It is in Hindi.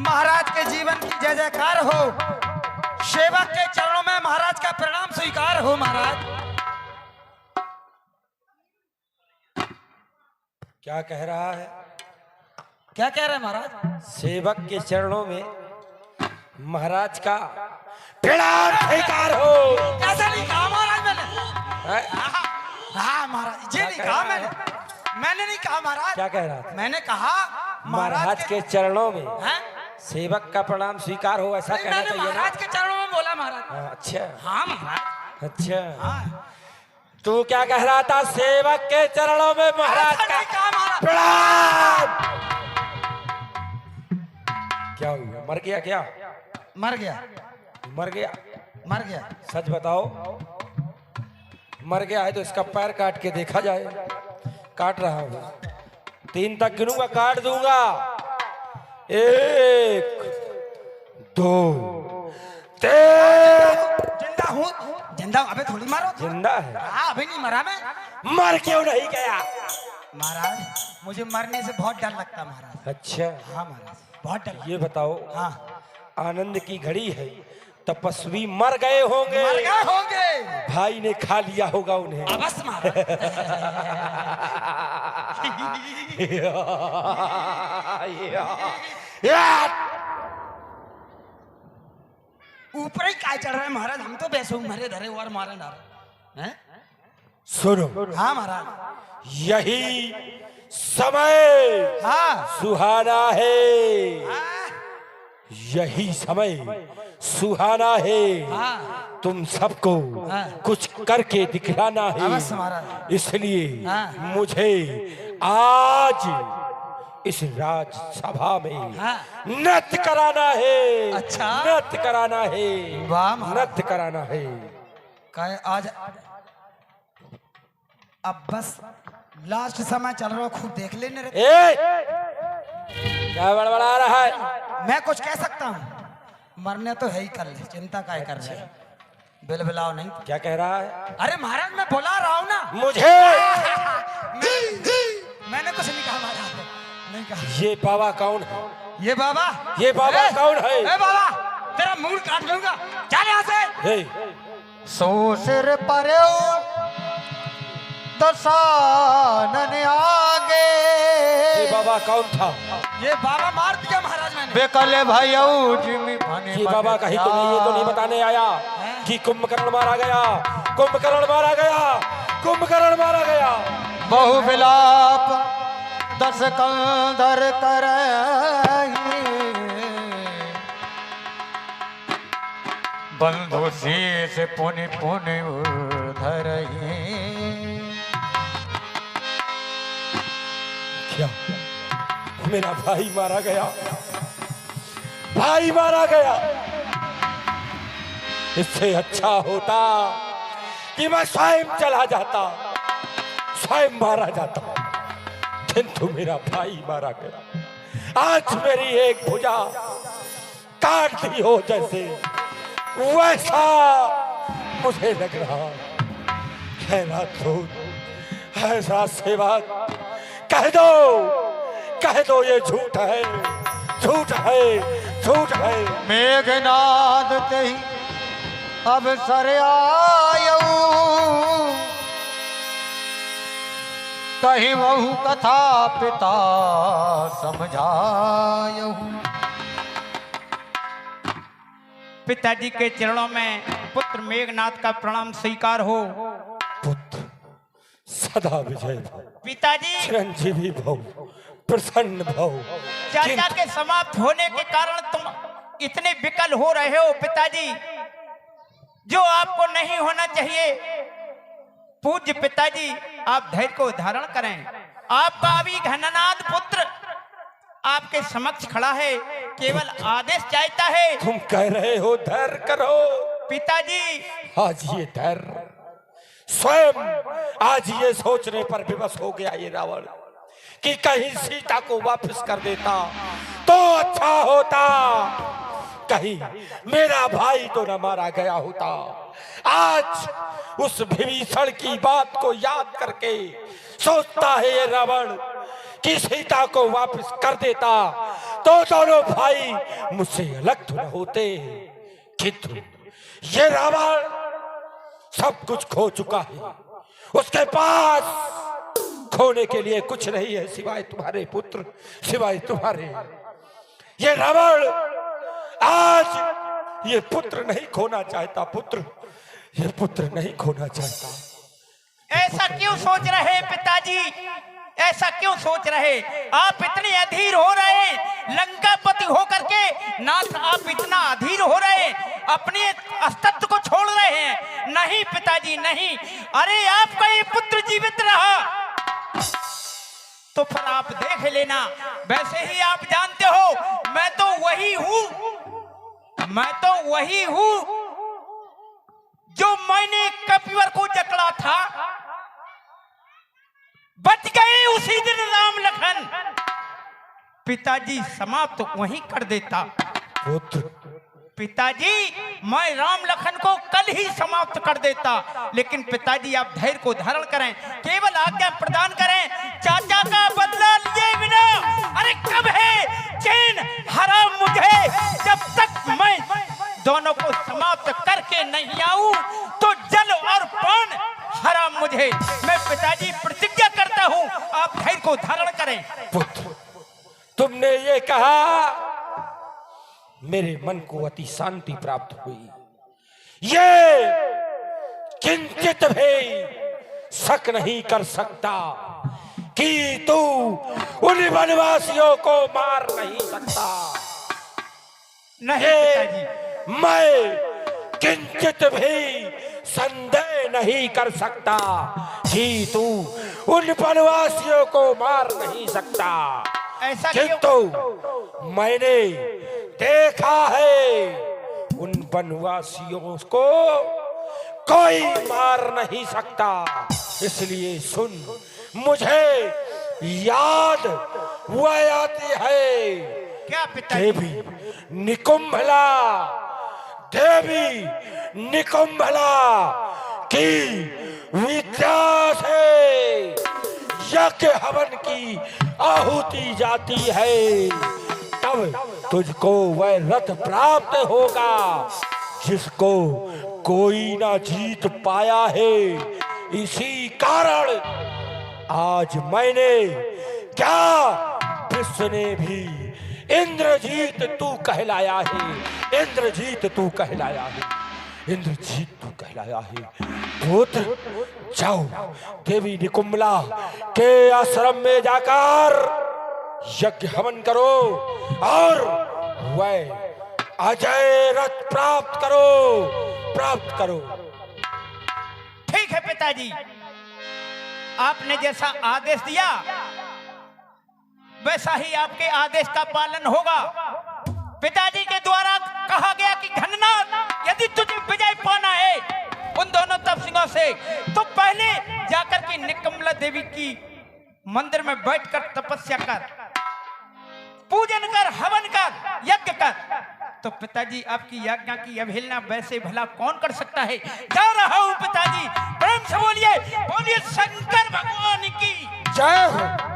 महाराज के जीवन की जय जयकार हो। सेवक के चरणों में महाराज का प्रणाम स्वीकार हो। महाराज क्या कह रहा है? क्या कह रहे हैं महाराज? सेवक के चरणों में महाराज का प्रणाम स्वीकार हो। ऐसा नहीं कहा महाराज मैंने। है? हाँ महाराज ये नहीं कहा मैंने नहीं कहा महाराज। क्या कह रहा था? मैंने कहा महाराज के चरणों में हैं? सेवक का प्रणाम स्वीकार हो, ऐसा कहना मैंने चाहिए ना? महाराज के चरणों में बोला महाराज। हाँ, अच्छा हाँ महाराज। अच्छा। हाँ तू क्या कह रहा था? सेवक के चरणों में महाराज ऐसा का नहीं कहा महाराज। प्रणाम। क्या हुआ? मर गया क्या? मर गया मर गया? मर गया। सच बताओ, मर गया है तो इसका पैर काट के देखा जाए। काट रहा हूं, 3 तक गिनूंगा, काट दूंगा। 1 2 3। जिंदा हूँ जिंदा हूँ। अबे थोड़ी मारो। जिंदा है? हाँ अभी नहीं मरा मैं। मर क्यों नहीं गया? महाराज मुझे मरने से बहुत डर लगता है महाराज। अच्छा हाँ महाराज बहुत डर। ये बताओ, हाँ आनंद की घड़ी है, तपस्वी मर गए होंगे, मर गए होंगे। भाई ने खा लिया होगा उन्हें। बस महाराज ऊपर ही काय चढ़ रहे हैं महाराज? हम तो वैसे मरे धरे और मारे ना रहे हैं। सुनो, हाँ महाराज यही समय हाँ सुहाना है, हाँ, यही समय सुहाना है। हाँ। तुम सबको हाँ। कुछ करके दिखलाना है, अवश्य महाराज। इसलिए हाँ। मुझे आज इस राजसभा में हाँ। नृत्य कराना है। अच्छा। नृत्य कराना है, वाह महाराज। नृत्य कराना है। काय आज अब बस लास्ट समय चल रहा, खूब देख लेने रे। ए, क्या बड़बड़ा रहा है? मैं कुछ कह सकता हूँ? मरने तो है ही, कर ले, चिंता काय कर रहे हैं? बिलबिलाओ नहीं। क्या कह रहा है? अरे महाराज मैं बुला रहा हूँ ना। मुझे मैंने कुछ नहीं कहा महाराज, नहीं कहा। ये बाबा कौन है? ये बाबा? ये बाबा कौन है? ए बाबा तेरा मुंह काट लूंगा, चल यहाँ से। हे, सो सिर पर दशानन आगे। ये बाबा कौन था? ये बाबा मार दिया महाराज मैंने। बेकले भाइयों जिमी भने ये बाबा कहीं तो नहीं, ये तो नहीं बताने आया कि कुंभकर्ण मारा गया, कुंभकर्ण मारा गया, कुंभकर्ण मारा गया। बहु विलाप 10 कंधर करहि बंधु शीस पुनि पुनि धरहि। क्या मेरा भाई मारा गया? भाई मारा गया। इससे अच्छा होता कि मैं स्वयं चला जाता, स्वयं मारा जाता, किंतु मेरा भाई मारा गया। आज मेरी एक भुजा काट दी हो जैसे, वैसा मुझे लग रहा है। राजदूत, ऐसा सेवक, कह दो ये झूठ है, झूठ है, झूठ है। मेघनाद तही अब सर आयऊ तही बहु कथा पिता समझायऊ। पिताजी के चरणों में पुत्र मेघनाथ का प्रणाम स्वीकार हो। पुत्र सदा विजय भव, पिताजी चिरंजीवी भव, प्रसन्न भव। चाचा के समाप्त होने के कारण तुम इतने विकल हो रहे हो पिताजी, जो आपको नहीं होना चाहिए। पूज्य पिताजी आप धैर्य को धारण करें। आपका अभी घननाद पुत्र आपके समक्ष खड़ा है, केवल आदेश चाहता है। तुम कह रहे हो धैर्य करो। पिताजी आज ये धैर्य स्वयं आज ये सोचने पर विवश हो गया ये रावण कि कहीं सीता को वापस कर देता तो अच्छा होता, कहीं मेरा भाई तो न मारा गया होता। आज उस विभीषण की बात को याद करके सोचता है ये रावण कि सीता को वापस कर देता तो दोनों भाई मुझसे अलग तो न होते, किंतु ये रावण सब कुछ खो चुका है। उसके पास खोने के लिए कुछ नहीं है सिवाय तुम्हारे पुत्र, सिवाय तुम्हारे। ये रावण आज ये पुत्र नहीं खोना चाहता, पुत्र, ये पुत्र नहीं खोना चाहता। ऐसा क्यों सोच रहे पिताजी, ऐसा क्यों सोच रहे? आप इतने अधीर हो रहे, लंकापति होकर के नाथ आप इतना अधीर हो रहे, अपने अस्तित्व को छोड़ रहे हैं। नहीं पिताजी नहीं, अरे आपका ये पुत्र जीवित रहा तो फिर आप देख लेना। वैसे ही आप जानते हो मैं तो वही हूं, मैं तो वही हूं जो मैंने कपिवर को जकड़ा था। बच गए उसी दिन राम लखन, पिताजी समाप्त तो वहीं कर देता। पुत्र, पिताजी मैं राम लखन को कल ही समाप्त कर देता, लेकिन पिताजी आप धैर्य को धारण करें, केवल आज्ञा प्रदान करें। चाचा का बदला लिए बिना अरे कब है चैन हरा मुझे, जब तक मैं दोनों को समाप्त करके नहीं आऊं तो जल और पान हरा मुझे। मैं पिताजी प्रतिज्ञा करता हूं, आप धैर्य को धारण करें। पुत्र, तुमने ये कहा, मेरे मन को अति शांति प्राप्त हुई। ये किंचित भी शक नहीं कर सकता कि तू उन वनवासियों को मार नहीं सकता। नहीं पिताजी, मैं किंचित भी संदेह नहीं कर सकता कि तू उन वनवासियों को मार नहीं सकता। ऐसा क्यों? किंतु मैंने देखा है उन वनवासियों को कोई मार नहीं सकता। इसलिए सुन, मुझे याद वह आती है क्या पिताजी? देवी निकुंभला, देवी निकुंभला की विद्या से यज्ञ हवन की आहुति जाती है, तब तुझको वह रथ प्राप्त होगा जिसको कोई ना जीत पाया है। इसी कारण आज मैंने, क्या विश्व ने भी इंद्रजीत तू कहलाया है, इंद्रजीत तू कहलाया है, इंद्रजीत तू कहलाया है। पुत्र, जाओ देवी निकुंभला के आश्रम में जाकर यज्ञ हवन करो और वह अजय रथ प्राप्त करो, प्राप्त करो। ठीक है पिताजी, आपने जैसा आदेश दिया वैसा ही आपके आदेश का पालन होगा। पिताजी के द्वारा कहा गया कि घननाथ, यदि तुझे विजय पाना है उन दोनों तपस्वियों से, तो पहले जाकर के निकमला देवी की मंदिर में बैठकर तपस्या कर, पूजन कर, हवन कर, यज्ञ कर। तो पिताजी आपकी आज्ञा की अवहेलना वैसे भला कौन कर सकता है। जा रहा हूं पिताजी, प्रेम से बोलिए, बोलिए शंकर भगवान की जय हो।